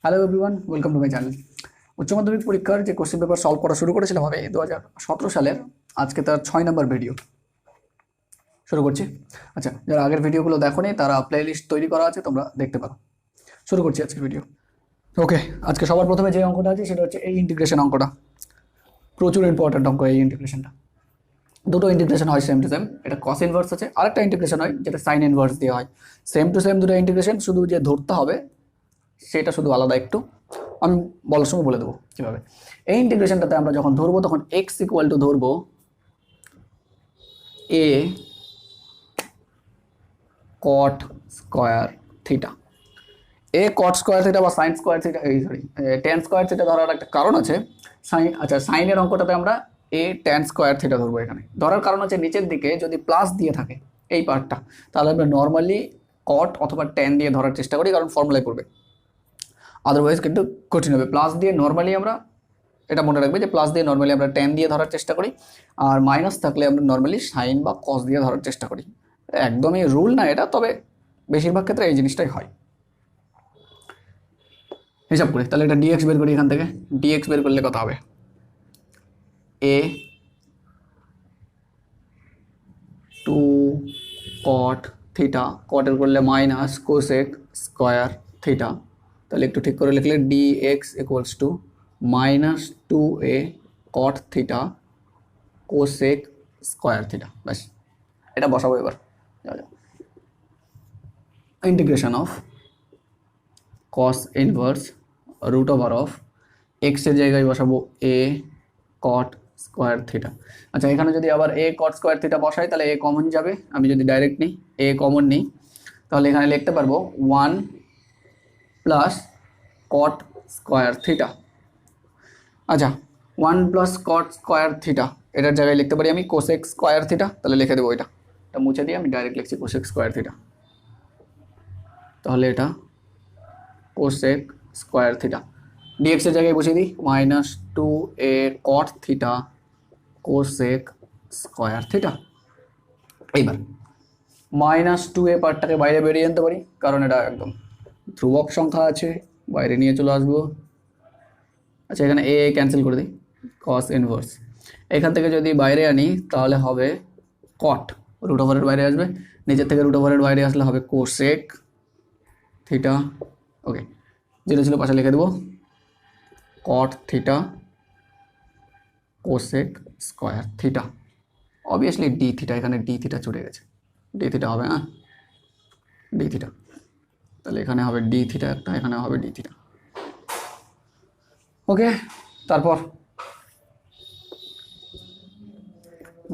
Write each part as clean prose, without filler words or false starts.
Hello everyone, welcome to my channel. উচ্চ মাধ্যমিক পরীক্ষার যে কোশ্চেন পেপার সলভ করা শুরু করেছিলাম আমি 2017 সালের, আজকে তার 6 নম্বর ভিডিও শুরু করছি। আচ্ছা, যারা আগের ভিডিওগুলো দেখোনি তারা প্লে লিস্ট তৈরি করা আছে, তোমরা দেখতে পারো। শুরু করছি আজকের ভিডিও। ওকে, আজকে সবার প্রথমে যে অঙ্কটা আছে সেটা হচ্ছে এই ইন্টিগ্রেশন অঙ্কটা। প্রচুর ইম্পর্ট্যান্ট অঙ্ক এই ইন্টিগ্রেশনটা। দুটো ইন্টিগ্রেশন হয় সেম টু সেম, এটা কস ইনভার্স আছে, আরেকটা ইন্টিগ্রেশন হয় যেটা সাইন ইনভার্স দিয়ে হয়। সেম টু সেম দুটো ইন্টিগ্রেশন, শুধু যে ধরতে হবে সেটা শুধু আলাদা একটু। আমি বলার সময় বলে দেবো কীভাবে। এই ইন্টিগ্রেশনটাতে আমরা যখন ধরবো তখন এক্স ইকুয়াল টু ধরবো এ কট স্কোয়ার থিটা। এ কট স্কোয়ার থিটা বা সাইন স্কোয়ার থিটা, এই সরি ট্যান স্কোয়ার থিটা ধরার একটা কারণ আছে। আচ্ছা, সাইনের অঙ্কটাতে আমরা এ ট্যান স্কোয়ার থিটা ধরবো। এখানে ধরার কারণ হচ্ছে নিচের দিকে যদি প্লাস দিয়ে থাকে এই পার্টটা, তাহলে আমরা নর্মালি কট অথবা ট্যান দিয়ে ধরার চেষ্টা করি, কারণ ফর্মুলায় করবে। আদারওয়াইজ কিন্তু কঠিন হবে। প্লাস দিয়ে নর্মালি আমরা, এটা মনে রাখবে যে প্লাস দিয়ে নর্মালি আমরা ট্যান দিয়ে ধরার চেষ্টা করি, আর মাইনাস থাকলে আমরা নর্মালি সাইন বা কস দিয়ে ধরার চেষ্টা করি। একদমই রুল না এটা, তবে বেশিরভাগ ক্ষেত্রে এই জিনিসটাই হয়। হিসাব করি তাহলে এটা ডিএক্স বের করি। এখান থেকে ডিএক্স বের করলে কত হবে? এ টু কট থিটা, কটের করলে মাইনাস কোসেক স্কোয়ার থিটা। তাহলে একটু ঠিক করে লিখলে dx equals to minus two a cot theta cosec square theta. ব্যাস, এটা বসাবো এবার। Integration of cos inverse root over of এক্সের জায়গায় বসাবো এ কট স্কোয়ার থিটা। আচ্ছা, এখানে যদি আবার এ কট স্কোয়ার থিটা বসাই তাহলে এ কমন যাবে। আমি যদি ডাইরেক্ট নিই, এ কমন নিই, তাহলে এখানে লিখতে পারবো 1 প্লাস কট স্কোয়ার থিটা। আচ্ছা, 1 প্লাস কট স্কোয়ার থিটা, এটার জায়গায় লিখতে পারি আমি কোসেক স্কোয়ার থিটা। তাহলে লিখে দেবো এটা মুছে দিয়ে আমি ডাইরেক্ট লিখছি কোসেক স্কোয়ার থিটা। তাহলে এটা কোসেক স্কোয়ার থিটা। ডিএক্স এর জায়গায় বসিয়ে দিই minus two a cot theta cosec square theta. এইবার মাইনাস টু এ পার্টটাকে বাইরে বেরিয়ে আনতে পারি, কারণ এটা একদম ধ্রুবক সংখ্যা আছে, বাইরে নিয়ে চলে আসবো। আচ্ছা, এখানে এ ক্যান্সেল করে দিই, কস ইনভার্স। এখান থেকে যদি বাইরে আনি তাহলে হবে কট, রুট ওভারের বাইরে আসবে। নিচের থেকে রুট ওভারের বাইরে আসলে হবে কোসেক থিটা। ওকে, যেটা ছিল পাশে লিখে দেবো কট theta cosec square theta. Obviously D theta, এখানে ডি থিটা চলে গেছে, ডি থিটা হবে না, ডি থিটা। তাহলে এখানে হবে ডি থিটা একটা, এখানে হবে ডি থিটা। ওকে, তারপর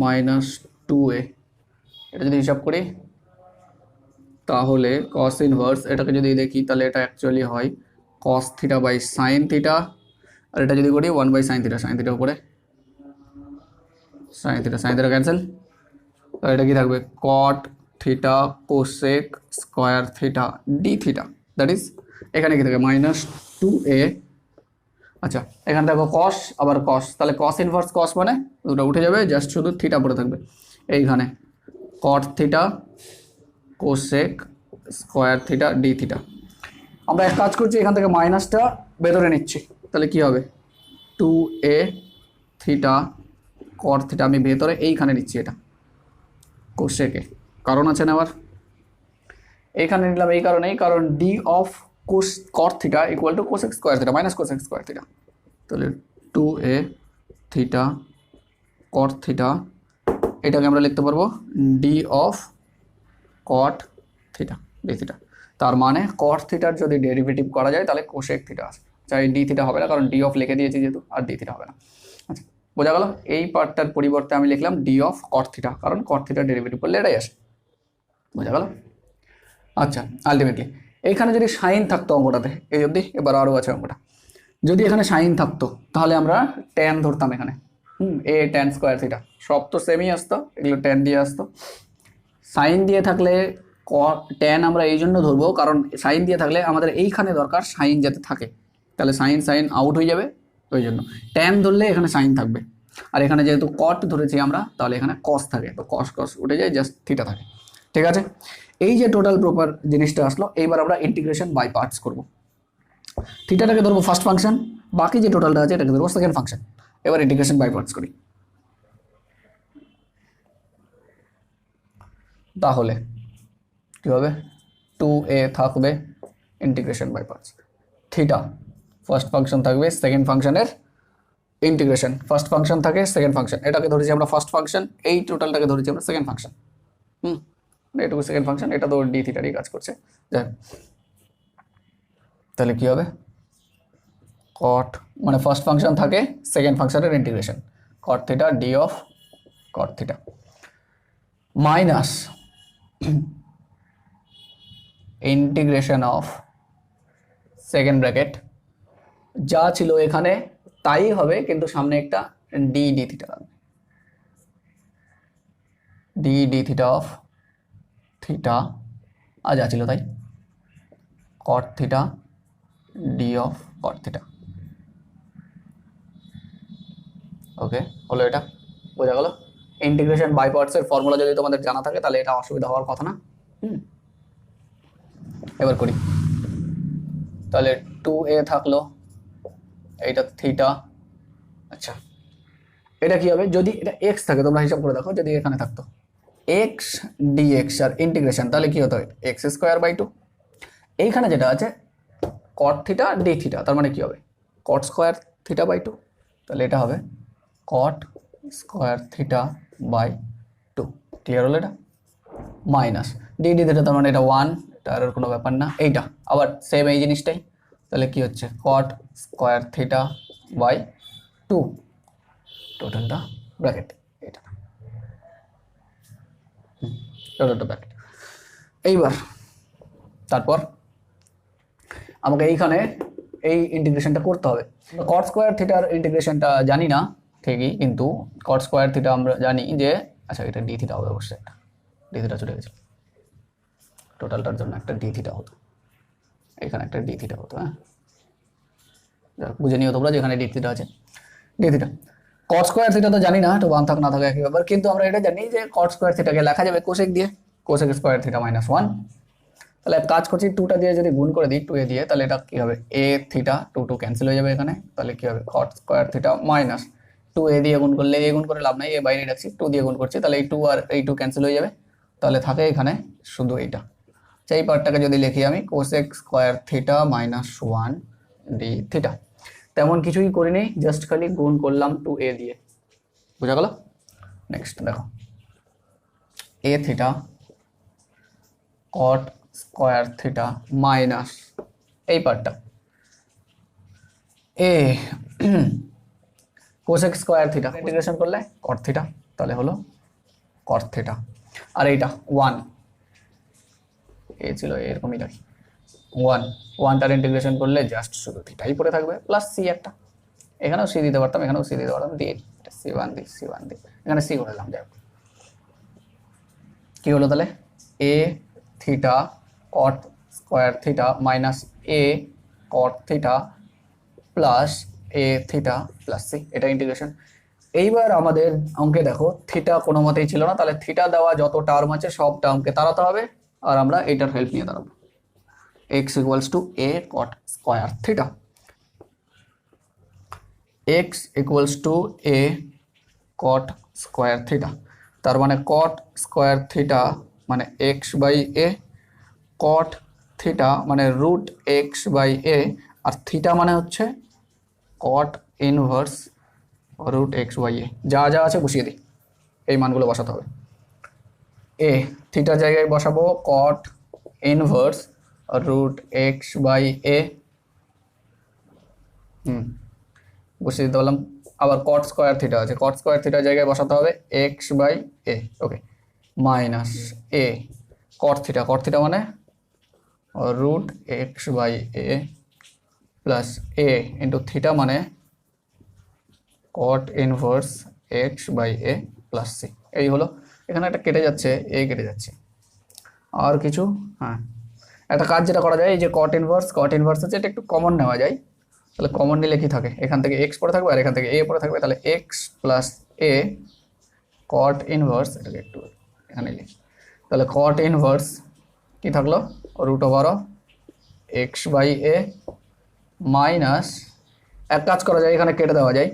মাইনাস টু এ, এটা যদি হিসাব করি তাহলে কস ইনভার্স, এটাকে যদি দেখি তাহলে এটা অ্যাকচুয়ালি হয় cos theta by sine theta. আর এটা যদি করি 1 বাই সাইন থিটা, সাইন থিটার উপরে sine theta, sine theta cancel. আর এটা কি থাকবে? Cot theta cosec square theta d theta. That is এখানে কি থাকে? Minus two a. আচ্ছা, এখানে দেখো কস আবার কস, তাহলে কস ইনভার্স কস মানে দুটো উঠে যাবে, জাস্ট শুধু থিটা পড়ে থাকবে। এইখানে কট theta cosec square theta d theta. আমরা এক কাজ করছি, এখান থেকে মাইনাসটা ভেতরে নিচ্ছি, তাহলে কি হবে? টু এ থিটা কট থিটা আমি ভেতরে এইখানে নিচ্ছি, এটা কোসেকে। কারণ আছে না আবার, এইখানে নিলাম এই কারণেই, কারণ D of cos caught theta equal to cosec square theta minus cosec square theta. তাহলে টু এ থিটা কট থিটা, এটাকে আমরা লিখতে পারবো D of cot theta d theta. তার মানে কট থিটার যদি ডেরিভেটিভ করা যায় তাহলে কোসেক থিটা আছে। চাই ডি থিটা হবে না, কারণ ডি অফ লিখে দিয়েছি যেহেতু, আর ডি থিটা হবে না। আচ্ছা, বোঝা গেল? এই পার্টটার পরিবর্তে আমি লিখলাম ডি অফ কট থিটা, কারণ কট থিটার ডেরিভেটিভ করলে এটাই আসে। বোঝা গেল? আচ্ছা, আলটিমেটলি এইখানে যদি সাইন থাকতো অঙ্কটাতে এই অবধি, এবার আরও আছে অঙ্কটা। যদি এখানে সাইন থাকতো তাহলে আমরা ট্যান ধরতাম এখানে, এ ট্যান স্কোয়ার থিটা, সব তো সেমই আসতো, এগুলো ট্যান দিয়ে আসতো। সাইন দিয়ে থাকলে ট্যান আমরা এই জন্য ধরবো, কারণ সাইন দিয়ে থাকলে আমাদের এইখানে দরকার সাইন যাতে থাকে, তাহলে সাইন সাইন আউট হয়ে যাবে, ওই জন্য ট্যান ধরলে এখানে সাইন থাকবে। আর এখানে যেহেতু কট ধরেছি আমরা, তাহলে এখানে কস থাকে, তো কস কস উঠে যায়, জাস্ট থিটা থাকে। ঠিক আছে, এই যে টোটাল প্রপার জিনিসটা আসলো, এইবার আমরা ইন্টিগ্রেশন বাই পার্টস করব। থিটাটাকে ধরবো ফার্স্ট ফাংশন, বাকি যে টোটালটা আছে এটাকে ধরবো সেকেন্ড ফাংশন। এবার ইন্টিগ্রেশন বাই পার্টস করি। তাহলে কি হবে, 2a থাকবে integration by parts, theta first function থাকবে সেকেন্ড ফাংশনের ইন্টিগ্রেশন, ফার্স্ট ফাংশন থাকে সেকেন্ড ফাংশন, এটাকে ধরেছি আমরা ফার্স্ট ফাংশন, এই টোটালটাকে ধরেছি আমরা সেকেন্ড ফাংশন। এটুকু সেকেন্ড ফাংশন, এটা তো ডি থিটারই কাজ করছে। যাই হোক, তাহলে কি হবে, কট মানে ফার্স্ট ফাংশন থাকে সেকেন্ড ফাংশনের integration, cot theta d of cot theta minus integration of second bracket যা ছিল এখানে তাই হবে, কিন্তু সামনে একটা ডি ডি থিটা লাগবে, d d theta of theta আর যা ছিল তাই, cot theta d of cot theta. Okay, হলো, এটা বোঝা গেল। ইন্টিগ্রেশন বাই পার্টসের ফর্মুলা যদি তোমাদের জানা থাকে তাহলে এটা অসুবিধা হওয়ার কথা না। এবার করি, তাহলে 2a থাকলো, এইটা থিটা। আচ্ছা, এটা কি হবে, যদি এটা x থাকে তোমরা হিসাব করে দেখো, যদি এখানে থাকতো x dx আর ইন্টিগ্রেশন, তাহলে কি হতো, x স্কয়ার বাই 2। এইখানে যেটা আছে cot থিটা d থিটা, তার মানে কি হবে, cot স্কয়ার থিটা বাই 2, তাহলে এটা হবে cot square theta by 2। Clear হলো এটা, মাইনাস ডি ডি থিটা, তার মানে এটা 1, এটা আর কোনো ব্যাপার না। এইটা আবার সেম এই জিনিসটাই, তাহলে কি হচ্ছে cot স্কয়ার থিটা বাই 2 টোটালটা ব্র্যাকেট, এটা টোটালটা ব্র্যাকেট। এইবার তারপর আমাকে এইখানে এই ইন্টিগ্রেশনটা করতে হবে। cot স্কয়ার থিটার ইন্টিগ্রেশনটা জানি না ঠিকই, কিন্তু cot স্কয়ার থিটা আমরা জানি যে, আচ্ছা এটা ডি থিটা হবে অবশ্যই, একটা ডি থিটা চলে গেছে, টোটালটার জন্য একটা ডি থিটা হতো, এখানে একটা ডি থিটা হতো। হ্যাঁ, বুঝে নিও তোমরা যেখানে ডি থিটা আছে, D theta. cot square theta তো জানি না, তো বাম থাক না থাকে একই ব্যাপার, কিন্তু আমরা এটা জানি যে cot স্কয়ার থিটাকে লেখা যাবে কোসেক দিয়ে, কোসেক স্কয়ার থিটা মাইনাস 1। তাহলে কাজ করছি 2টা দিয়ে যদি গুণ করে দিই 2a দিয়ে, তাহলে এটা কি হবে, a থিটা 2 2 ক্যান্সেল হয়ে যাবে এখানে, তাহলে কি হবে cot square theta minus 2a দিয়ে গুণ করলে, a গুণ করে লাভ নাই, a বাইরে রাখছি, 2 দিয়ে গুণ করছি, তাহলে এই 2 আর এই 2 ক্যান্সেল হয়ে যাবে, তাহলে থাকে এখানে শুধু এইটা। এই পার্টটাকে যদি লিখি আমি cosec square theta minus 1 D theta, তেমন কিছুই করিনি, জাস্ট খালি গুণ করলাম 2a দিয়ে, বোঝা গেল। নেক্সট দেখো, a theta cot square theta minus এই পার্টটা a cosec square theta integration করলে cot থিটা, তাহলে হলো cot থিটা, আর এইটা 1 এ ছিল এরকমই রাখি 1টার ইন্টিগ্রেশন করলে জাস্ট শুধু থিটাই পড়ে থাকবে, প্লাস সি একটা, এখানেও সি দিতে পারতাম, এখানেও সি দিতে পারতাম, দিয়ে c1 দিই, c1 দিই, এখানে সি করে দিলাম। যাই হোক, কি হলো তাহলে, a theta cot square theta minus a cot theta plus a theta plus C, এটা ইন্টিগ্রেশন। এইবার আমাদের অঙ্কে দেখো থিটা কোনো মতেই ছিল না, তাহলে থিটা দেওয়া যত টার্ম আছে সব টার্মকে তাড়াতে হবে, আর আমরা এটার হেল্প নিয়ে দাঁড়াবো, x equals to a cot square theta, x equals to a cot square theta, তার মানে cot স্কয়ার থিটা মানে x by a, cot theta মানে রুট x বাই a, আর থিটা মানে হচ্ছে cot inverse root x by a। যা যা আছে বসিয়ে দিই, এই মানগুলো বসাতে হবে। a থিটার জায়গায় বসাবো cot inverse root x by a, বসিয়ে দিতে পারলাম। আবার cot স্কয়ার থিটা আছে, cot স্কয়ার থিটার জায়গায় বসাতে হবে x by a, okay, minus a cot theta মানে root x by a plus a into theta মানে cot inverse x by a plus c। এই হলো, এখানে একটা কেটে যাচ্ছে, a কেটে যাচ্ছে, আর কিছু, হ্যাঁ একটা কাজ যেটা করা যায়, এই যে cot ইনভার্স আছে, এটা একটু কমন নেওয়া যায়, তাহলে কমন নিলে কি থাকে, এখান থেকে x পড়ে থাকবে আর এখান থেকে a পড়ে থাকবে, তাহলে x plus a cot inverse, এটাকে একটু এখানে লিখি, তাহলে cot ইনভার্স কি থাকলো, root over of x by a minus, এক কাজ করা যায়, এখানে কেটে দেওয়া যায়।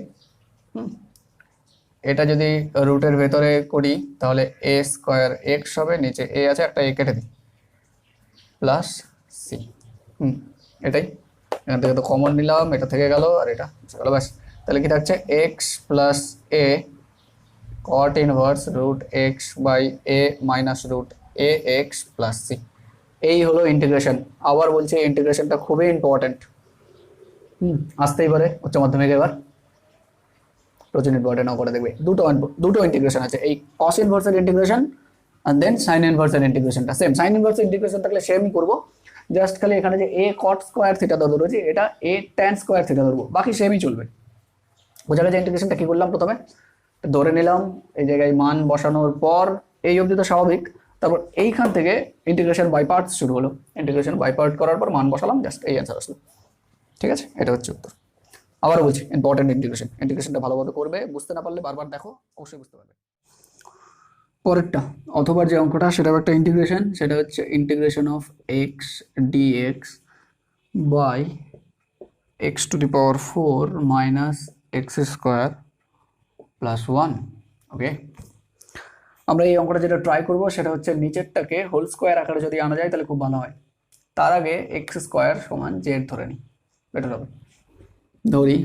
এটা যদি রুটের ভেতরে করি তাহলে এ স্কোয়ার এক্স হবে, নিচে এ আছে, একটা এ কেটে দিই, প্লাস সি। এটাই, এখান থেকে তো কমন নিলাম, এটা থেকে গেল আর এটা গেল, ব্যাস। তাহলে কি থাকছে, x plus a cot inverse root x by a minus root a x plus C. এই হলো ইন্টিগ্রেশন। আবার বলছি ইন্টিগ্রেশনটা খুবই ইম্পর্টেন্ট। আসতেই পারে উচ্চ মাধ্যমিক, এবার প্রচুর ইম্পর্টেন্ট করে দেখবে। দুটো ইন্টিগ্রেশন আছে, এই কস ইনভার্সের ইন্টিগ্রেশন আর দেন সাইন ইনভার্সের ইন্টিগ্রেশনটা সেম। সাইন ইনভার্সের ইন্টিগ্রেশন থাকলে সেমই করবো, জাস্ট খালি এখানে যে এ কট স্কোয়ার থিটা ধরেছি, এটা এ ট্যান স্কোয়ার থিটা ধরবো, বাকি সেমই চলবে। বোঝা গেছে ইন্টিগ্রেশনটা কি করলাম, প্রথমে ধরে নিলাম, এই জায়গায় মান বসানোর পর এই অবধি তো স্বাভাবিক, তারপর এইখান থেকে ইন্টিগ্রেশন বাই পার্টস শুরু হলো, ইন্টিগ্রেশন বাই পার্ট করার পর মান বসালাম, জাস্ট এই অ্যান্সার আসলো। ঠিক আছে, এটা হচ্ছে উত্তর। আবারও বলছি ইম্পর্টেন্ট ইন্টিগ্রেশনটা ভালোভাবে করবে, বুঝতে না পারলে বারবার দেখো, অবশ্যই বুঝতে পারবে। পরেরটা অথবা যে অঙ্কটা, সেটাও একটা ইন্টিগ্রেশন, সেটা হচ্ছে integration of x dx by x to the power 4 minus x square plus 1। Okay, আমরা এই অঙ্কটা যেটা ট্রাই করব সেটা হচ্ছে নিচেরটাকে হোল স্কোয়ার আকারে যদি আনা যায় তাহলে খুব ভালো হয়। তার আগে এক্স স্কোয়ার সমান জেড ধরে নিই, বেটার হবে। ধরি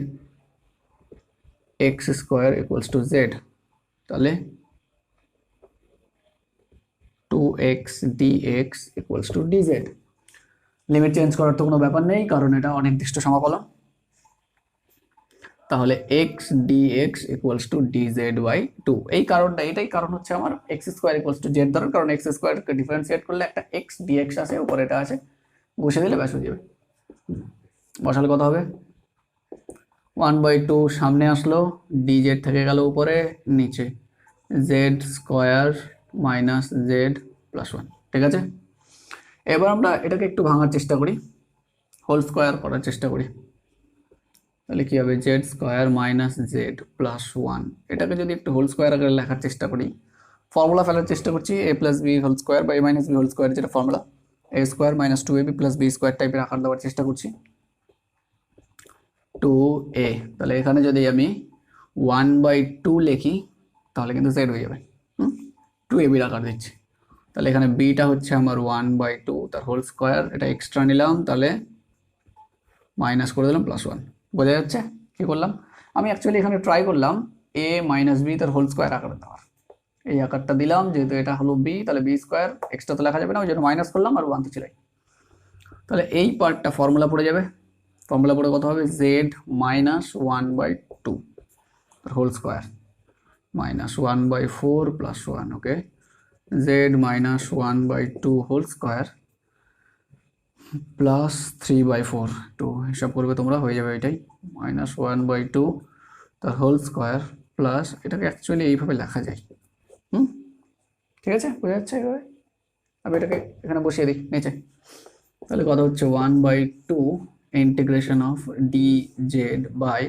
x square equals to Z, তাহলে 2x dx equals to dz। Limit change করার তো কোনো ব্যাপার নেই, কারণ এটা অনির্দিষ্ট সমাকলন। তাহলে x dx equals to dz by 2। এই কারণটা, এটাই কারণ হচ্ছে আমার x square equals to z ধরার, কারণ x স্কোয়ারকে ডিফারেন্সিয়েট করলে একটা x dx আছে, উপরে এটা আছে, বসে দিলে ব্যাস হয়ে যাবে। বসালে কত হবে, 1/2 সামনে আসলো, dz থেকে গেল উপরে, নিচে Z square minus Z plus 1। ঠিক আছে, এবার আমরা এটাকে একটু ভাঙার চেষ্টা করি, হোল স্কোয়ার করার চেষ্টা করি। তাহলে কি হবে, Z square minus Z plus 1। এটাকে যদি একটু হোল স্কোয়ার আকারে লেখার চেষ্টা করি, ফর্মুলা ফেলার চেষ্টা করছি, a plus b whole square বা a minus b whole square, যেটা formula, a square minus 2ab plus b square টাইপের আকার দেওয়ার চেষ্টা করছি, 2a। তাহলে এখানে যদি আমি 1/2 লিখি তাহলে কিন্তু জেড হয়ে যাবে, 2ab আকার দিচ্ছি। তাহলে এখানে বিটা হচ্ছে আমার 1/2 তার হোল স্কোয়ার, এটা এক্সট্রা নিলাম, তাহলে মাইনাস করে দিলাম প্লাস 1। বোঝা যাচ্ছে কি করলাম, আমি অ্যাকচুয়ালি এখানে ট্রাই করলাম এ মাইনাস বি তার হোল স্কোয়ার আকারে দেওয়ার, এই আকারটা দিলাম, যেহেতু এটা হলো বি তাহলে বি স্কোয়ার, এক্সট্রা তো লেখা যাবে না, ওই জন্য মাইনাস করলাম আর 1 তো ছিলাই। তাহলে এই পার্টটা ফর্মুলা পড়ে যাবে, ফর্মুলা পড়ে কত হবে, জেড মাইনাস 1/2 তার whole square minus 1/4 plus 1। Okay, z minus 1/2 whole square plus 3/4, তো হিসাব করবে তোমরা, হয়ে যাবে এটাই, মাইনাস 1/2 তার হোল স্কোয়ার প্লাস, এটাকে অ্যাকচুয়ালি এইভাবে লেখা যায়। ঠিক আছে, বোঝা যাচ্ছে এইভাবে। আমি এটাকে এখানে বসিয়ে দিই নিচে, তাহলে কথা হচ্ছে 1/2 integration of d z by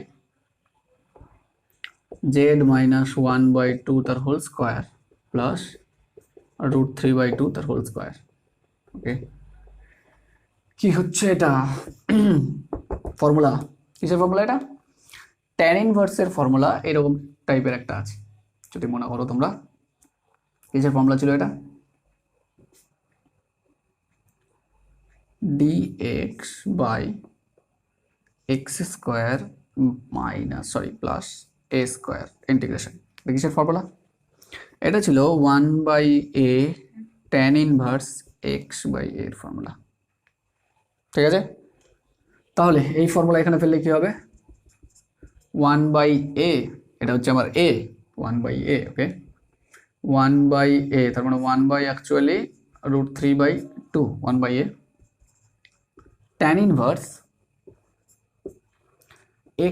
z minus 1/2 তার হোল স্কোয়ার প্লাস √3/2 তার হোল স্কোয়ার। ওকে, কি হচ্ছে এটা, ফর্মুলা, কিসের ফর্মুলা এটা, ট্যান ইনভার্সের ফর্মুলা, এরকম টাইপের একটা আছে, যদি মনে করো তোমরা। কিসের ফর্মুলা ছিল এটা, dx by x square minus plus a square integration, কিসের ফর্মুলা, এটা ছিল 1/a ট্যান ইনভার্স x/a এর ফর্মুলা। ঠিক আছে, তাহলে এই ফর্মুলা এখানে ফেললে কি হবে, 1/a, এটা হচ্ছে আমার a, 1/a। ওকে, 1/a তার মানে 1 actually √3/2, 1/a tan inverse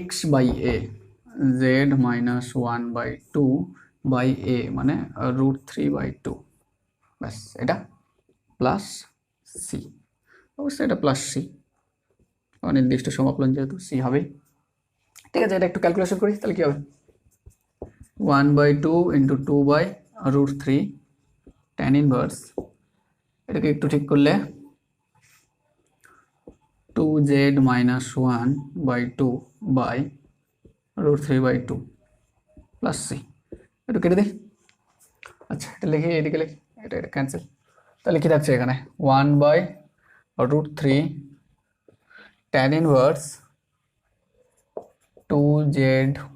x/a, z minus 1/2 by a মানে √3/2, ব্যাস, এটা প্লাস সি, অবশ্যই এটা প্লাস সি, অনির্দিষ্ট সমাকলন যেহেতু সি হবেই। ঠিক আছে, এটা একটু ক্যালকুলেশন করি, তাহলে কি হবে, 1/2 ইন্টু 2/√3 ট্যান ইনভার্স, এটাকে একটু ঠিক করলে 2z minus 1/2 by √3/2 plus C. একটু কেটে দিই। আচ্ছা, এটা লিখি, এদিকে লিখি, এটা ক্যান্সেল। তাহলে কি থাকছে এখানে 1/√3 tan inverse 2z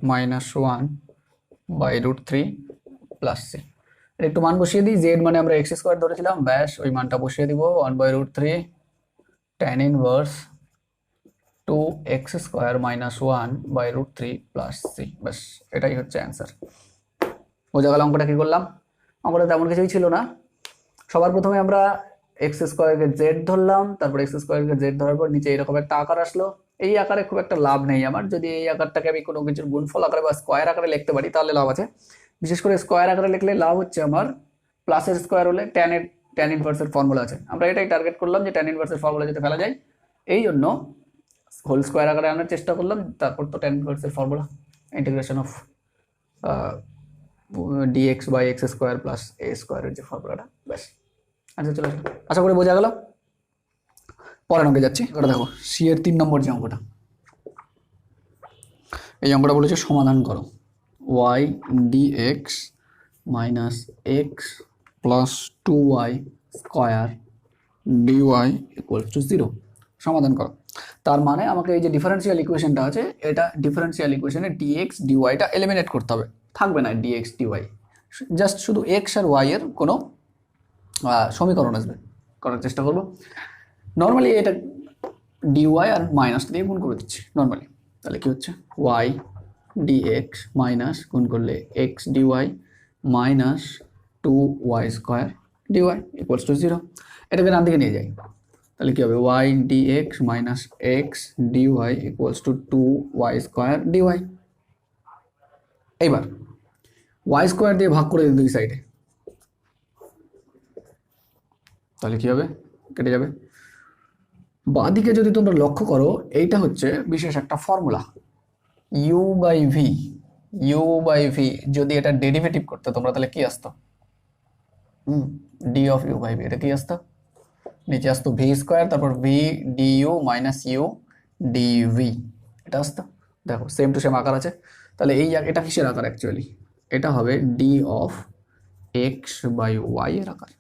minus 1/√3 plus C. একটু মান বসিয়ে দিই, জেড মানে আমরা এক্স স্কোয়ার ধরেছিলাম, ব্যাস ওই মানটা বসিয়ে দিব 1/√3 tan inverse 2x² minus 1/√3 plus C. ব্যাস এটাই হচ্ছে অ্যান্সার। বোঝা গেল অঙ্কটা কি করলাম? অঙ্কটা তেমন কিছুই ছিল না। সবার প্রথমে আমরা x² জেড ধরলাম, তারপর x² জেড ধরার পর নিচে এরকম একটা আকার আসলো। এই আকারে খুব একটা লাভ নেই আমার, যদি এই আকারটাকে আমি কোনো কিছুর গুণফল আকারে বা স্কোয়ার আকারে লিখতে পারি তাহলে লাভ আছে। বিশেষ করে স্কোয়ার আকারে লিখলে লাভ হচ্ছে আমার প্লাসের স্কোয়ার হলে ট্যান ইনভার্সের ফর্মুলা আছে, আমরা এটাই টার্গেট করলাম যে ট্যান ইনভার্সের ফর্মুলা যাতে ফেলা যায়, এই জন্য হোল স্কোয়ার আকারে আনার চেষ্টা করলাম। তারপর তো ট্যান ইনভার্সের formula integration of dx/x² plus a² এর যে ফর্মুলাটা, ব্যাস। আচ্ছা চলো, আশা করি বোঝা গেল। পরের অঙ্কে যাচ্ছি। ওটা দেখো, সি এর 3 নম্বর যে অঙ্কটা, এই অঙ্কটা বলেছে সমাধান করো y dx minus x plus 2y square dy equals to 0 সমাধান করো। তার মানে আমাকে এই যে ডিফারেন্সিয়াল ইকুয়েশনটা আছে, এটা ডিফারেন্সিয়াল ইকুয়েশনে dx dyটা এলিমিনেট করতে হবে, থাকবে না dx dy, জাস্ট শুধু x আর y এর কোনো সমীকরণ আসবে, করার চেষ্টা করবো। নর্মালি এটা dy আর মাইনাস দিয়ে গুণ করে দিচ্ছি নর্মালি, তাহলে কি হচ্ছে y dx মাইনাস গুণ করলে x dy minus 2y² dy equals to 0। এটাকে ডান দিকে নিয়ে যাই, তাহলে কি হবে y dx minus x dy equals to 2y² dy। এইবার y² দিয়ে ভাগ করে দিই দুই সাইডে, তাহলে কি হবে, কেটে যাবে। বাঁদিকে যদি তোমরা লক্ষ্য করো, এইটা হচ্ছে বিশেষ একটা ফর্মুলা u/v যদি এটা ডেরিভেটিভ করতে তোমরা তাহলে কি আসতো, d of u/v, এটা কি আসতো, নিচে আসতো v², তারপর v du minus u dv, এটা আসতো। দেখো সেম টু সেম আকার আছে, তাহলে এই এটা কিসের আকার অ্যাকচুয়ালি, এটা হবে d of x/y এর আকার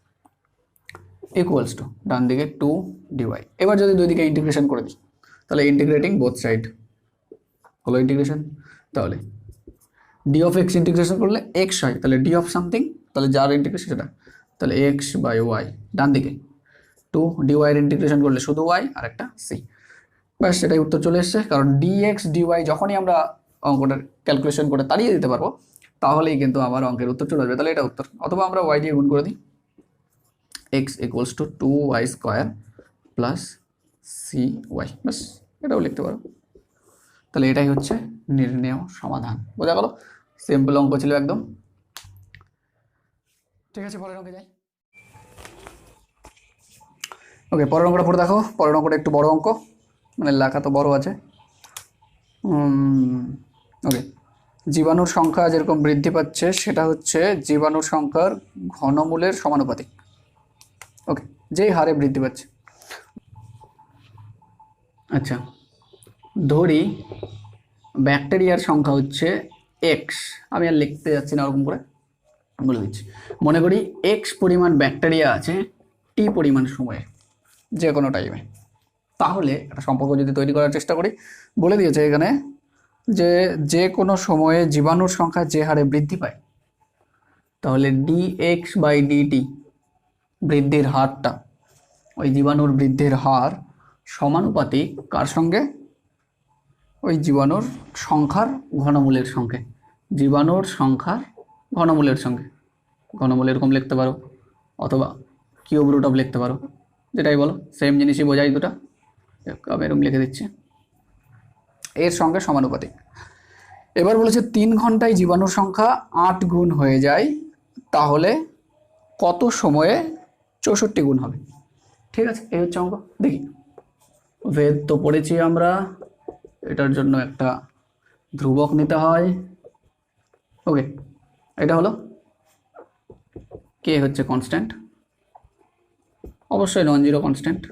ইকুয়ালস টু ডান দিকে 2 dy। এবার যদি দুই দিকে ইন্টিগ্রেশন করে দিই, তাহলে ইন্টিগ্রেটিং বোথ সাইড হলো ইন্টিগ্রেশন, তাহলে d of x ইন্টিগ্রেশন করলে x হয়, তাহলে d of সামথিং, তাহলে যার ইন্টিগ্রেশন সেটা, তাহলে x/y ডান দিকে 2 dy এর ইন্টিগ্রেশন করলে শুধু y আর একটা c। ব্যাস সেটাই উত্তর চলে এসছে, কারণ dx dy যখনই আমরা অঙ্কটার ক্যালকুলেশন করে তাড়িয়ে দিতে পারবো, তাহলেই কিন্তু আমার অঙ্কের উত্তর চলে আসবে। তাহলে এটা উত্তর, অথবা আমরা y দিয়ে গুণ করে দিই, x equals two 2y² plus cy, ব্যাস এটাও লিখতে পারো। তাহলে এটাই হচ্ছে নির্ণেয় সমাধান। বোঝা গেল, সিম্পল অঙ্ক ছিল একদম। ঠিক আছে, পরের অঙ্কে যাই। ওকে, পরের অঙ্কটা পড়ে দেখো। পরের অঙ্কটা একটু বড় অঙ্ক, মানে লেখা তো বড় আছে। ওকে, জীবাণুর সংখ্যা যেরকম বৃদ্ধি পাচ্ছে সেটা হচ্ছে জীবাণুর সংখ্যার ঘনমূলের সমানুপাতিক। ওকে, যেই হারে বৃদ্ধি পাচ্ছে। আচ্ছা, ধরি ব্যাকটেরিয়ার সংখ্যা হচ্ছে এক্স, আমি আর লিখতে যাচ্ছি না, ওরকম করে বলে দিচ্ছি। মনে করি এক্স পরিমাণ ব্যাকটেরিয়া আছে টি পরিমাণ সময়ে, যে কোনো টাইমে। তাহলে একটা সম্পর্ক যদি তৈরি করার চেষ্টা করি, বলে দিয়েছে এখানে যে যে কোনো সময়ে জীবাণুর সংখ্যা যে হারে বৃদ্ধি পায়, তাহলে dx/dt বৃদ্ধির হারটা, ওই জীবাণুর বৃদ্ধির হার সমানুপাতিক কার সঙ্গে, ওই জীবাণুর সংখ্যার ঘনমূলের সঙ্গে, জীবাণুর সংখ্যার ঘনমূলের সঙ্গে। ঘনমূল এরকম লিখতে পারো, অথবা কিউব রুট অফ লিখতে পারো, যেটাই বলো, সেম জিনিসই বোঝাই দুটা। আমি এরকম লিখে দিচ্ছি, এর সঙ্গে সমানুপাতিক। এবার বলেছে 3 ঘন্টায় জীবাণুর সংখ্যা 8 গুণ হয়ে যায়, তাহলে কত সময়ে 64 গুণ হবে। ঠিক আছে, এই হচ্ছে অঙ্ক। দেখি, ভেদ তো পড়েছি আমরা, এটার জন্য একটা ধ্রুবক নিতে হয়। ওকে, এটা হলো কে হচ্ছে কনস্ট্যান্ট, অবশ্যই নন জিরো কনস্ট্যান্ট।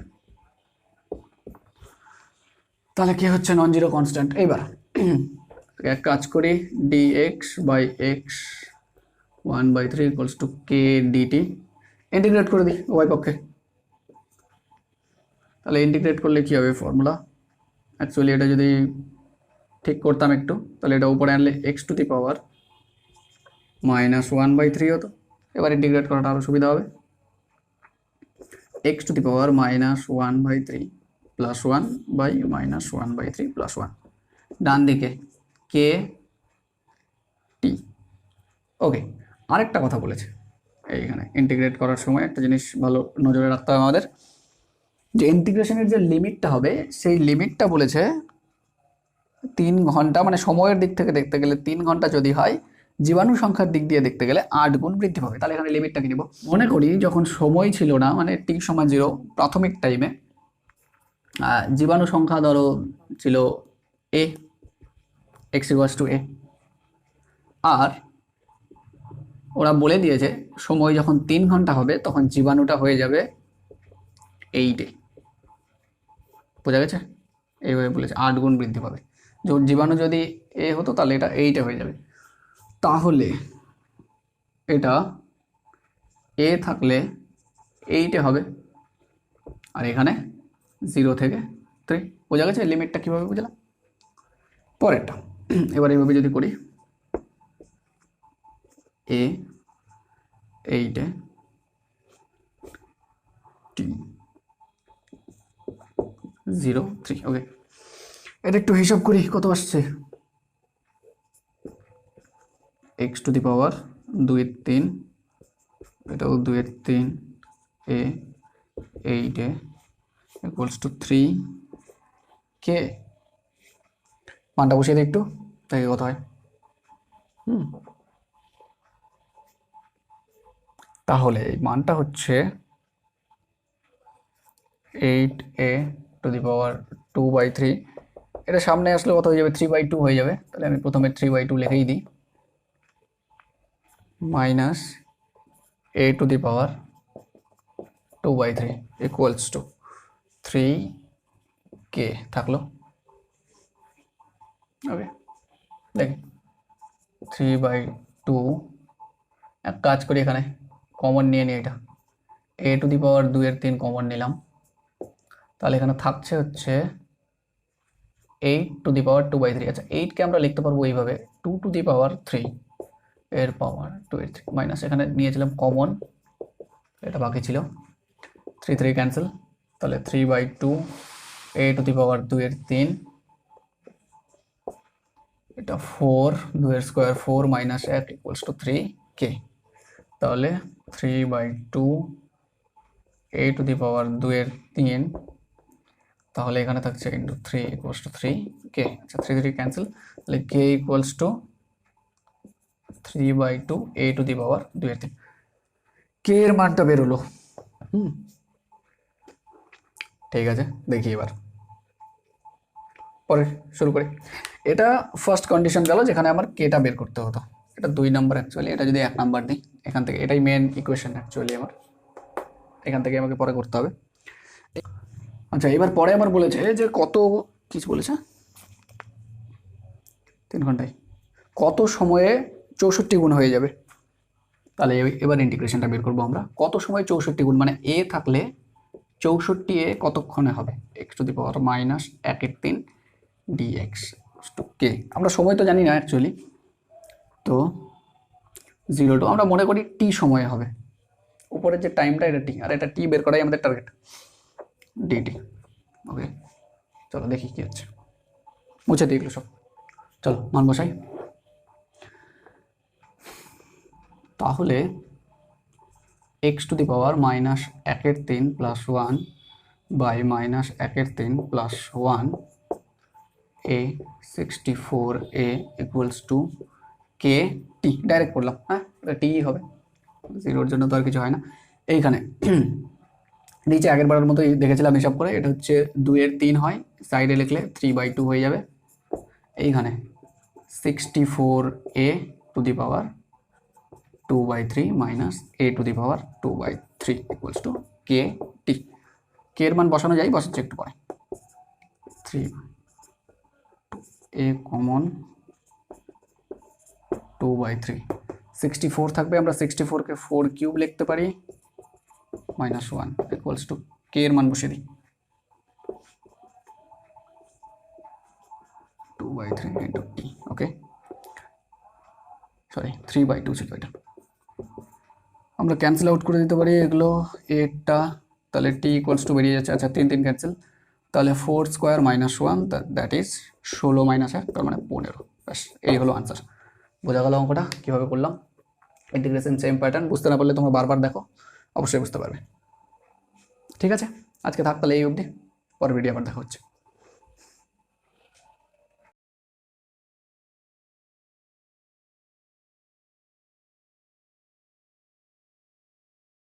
তাহলে কি হচ্ছে নন জিরো কনস্ট্যান্ট। এইবার এক কাজ করি, dx by x 1/3 equals to k dt, integrate করে দিই উভয় পক্ষে। তাহলে ইন্টিগ্রেট করলে কি হবে ফর্মুলা, অ্যাকচুয়ালি এটা যদি ঠিক করতাম একটু, তাহলে এটা উপরে আনলে x⁻³ -1/3 হতো। এবার ইন্টিগ্রেট করাটা আরও সুবিধা হবে, x⁻³ -1/3 প্লাস 1 বাই -1/3 প্লাস 1, ডান দিকে কে টি। ওকে, আরেকটা কথা বলেছে এইখানে ইন্টিগ্রেট করার সময় একটা জিনিস ভালো নজরে রাখতে হবে আমাদের, যে ইন্টিগ্রেশনের যে লিমিটটা হবে সেই লিমিটটা বলেছে 3 ঘন্টা, মানে সময়ের দিক থেকে দেখতে গেলে 3 ঘন্টা যদি হয়, জীবাণু সংখ্যার দিক দিয়ে দেখতে গেলে 8 গুণ বৃদ্ধি পাবে। তাহলে এখানে লিমিটটা কি নিব, মনে করি যখন সময় ছিল না, মানে t=0 প্রাথমিক টাইমে জীবাণু সংখ্যা ধরো ছিল a, x=a, আর ওরা বলে দিয়েছে সময় যখন 3 ঘন্টা হবে তখন জীবাণুটা হয়ে যাবে 8-এ। বোঝা গেছে? এইভাবে বলেছে 8 গুণ বৃদ্ধি পাবে। যখন জীবাণু যদি এ হতো তাহলে এটা 8-এ হয়ে যাবে। তাহলে এটা এ থাকলে 8-এ হবে, আর এখানে 0 থেকে 3। বোঝা গেছে লিমিটটা কীভাবে বুঝলাম? পরেরটা এবার এইভাবে যদি করি, এ 8-এ, টি 0 3। ওকে, এটা একটু হিসাব করি কত আসছে। x⁻2/3, এটাও 2/3, এ 8-এ ইকুয়ালস টু 3 কে। মানটা বসিয়ে দিই একটু, দেখি কত হয়। তাহলে এই মানটা হচ্ছে 8a⁻2/3, এটা সামনে আসলে কত হয়ে যাবে, 3/2 হয়ে যাবে। তাহলে আমি প্রথমে 3/2 লিখেই দিই, minus a⁻2/3 equals two 3k থাকলো। ওকে, দেখি 3/2, এক কাজ করি এখানে কমন নিয়ে নিই, এটা a⁻2/3 কমন নিলাম, তাহলে এখানে থাকছে হচ্ছে 8⁻2/3। আচ্ছা, 8কে আমরা লিখতে পারবো এইভাবে 2⁻3 এর পাওয়ার 2/3 মাইনাস, এখানে নিয়েছিলাম কমন, এটা বাকি ছিল, 3 3 ক্যান্সেল, তাহলে 3/2 a⁻2/3, এটা 4, 2 এর square 4 minus 1 equals to 3k। তাহলে 3/2 a⁻2/3, তাহলে এখানে থাকছে ইন্টু 3 ইকুয়ালস টু 3k। আচ্ছা, 3 3 ক্যান্সেল, তাহলে k ইকুয়ালস টু 3/2 a⁻2/3, কে এর মানটা বেরোলো। ঠিক আছে, দেখি এবার পরে শুরু করি। এটা ফার্স্ট কন্ডিশন গেল যেখানে আমার কেটা বের করতে হতো, এটা 2 নাম্বার অ্যাকচুয়ালি। এটা যদি 1 নাম্বার দিই এখান থেকে, এটাই মেন ইকুয়েশন অ্যাকচুয়ালি আমার, এখান থেকে আমাকে পরে করতে হবে। আচ্ছা, এবার পরে আমার বলেছে যে কত কিছু বলেছে, 3 ঘন্টায় কত সময়ে 64 গুণ হয়ে যাবে। তাহলে এবার ইন্টিগ্রেশনটা বের করবো আমরা, কত সময় 64 গুণ, মানে এ থাকলে 64 কতক্ষণে হবে, x⁻−1/3 dx টু কে। আমরা সময় তো জানি না অ্যাকচুয়ালি, তো 0 টু আমরা মনে করি টি সময়ে হবে, উপরের যে টাইমটা এটা টি, আর এটা টি বের করাই আমাদের টার্গেট, ডিটি। ওকে, চলো দেখি কি হচ্ছে, মুছে দিই এগুলো সব। চলো মান বসাই। তাহলে x⁻−1/3 plus 1 by -1/3 plus 1 a 64a equals to k t. Direct করলাম, হ্যাঁ এটা টি হবে, 0-এর জন্য তো আর কিছু হয় না। এইখানে নিচে আগের বারের মতো দেখেছিলাম হিসাব করে, এটা হচ্ছে 2/3 হয়, সাইডে লিখলে 3/2 হয়ে যাবে। এইখানে 64a⁻2/3 minus a⁻2/3 equals to k t. K এর মান বসানো যায়, বসাচ্ছে একটু পরে। 3 এ কমন 2/3, 64 থাকবে। আমরা 64কে 4 কিউব লিখতে পারি, -1 ইকুয়ালস টু কে এর মান বসিয়ে দিই 2/3 ইন্টু টি। ওকে, সরি 3/2 ছিল এটা। আমরা ক্যান্সেল আউট করে দিতে পারি এগুলো, এটা তাহলে টি ইকুয়ালস টু বেরিয়ে যাচ্ছে। আচ্ছা 3 3 ক্যান্সেল, তাহলে 4 স্কোয়ার -1 দ্যাট ইজ 16 - 1 তার মানে 15। ব্যাস, এই হলো আনসার। বোঝা গেল অঙ্কটা কীভাবে করলাম। ইন্টিগ্রেশন সেম প্যাটার্ন, বুঝতে না পারলে তোমরা বারবার দেখো, অবশ্যই বুঝতে পারবে। ঠিক আছে, আজকে থাক তাহলে এই অবধি, পরের ভিডিও আবার দেখা হচ্ছে।